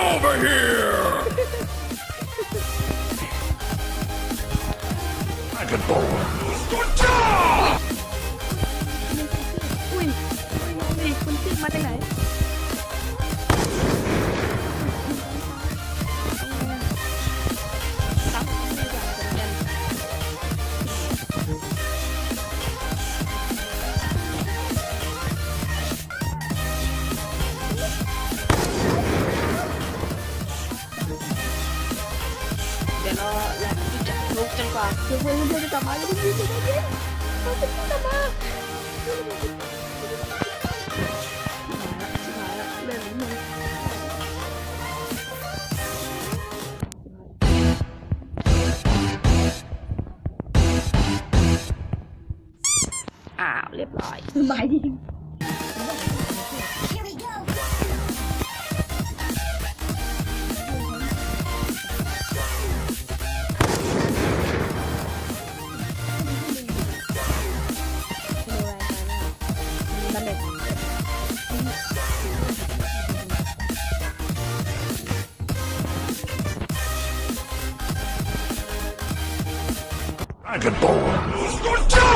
over here! Dragonborn! Good job! อุ้ยนี่คุณขึ้นมาจากไหนรับไม่ไหวเหมือนกัน เดี๋ยวเราแหละที่จะลุกจนกว่าเดี๋ยวเพื่อนจะกลับมาแล้วพี่จะได้ยินเขาจะกลับมาชิบหายละเล่นมึงอ้าวเรียบร้อยหมายยิงDragonborn! Good job!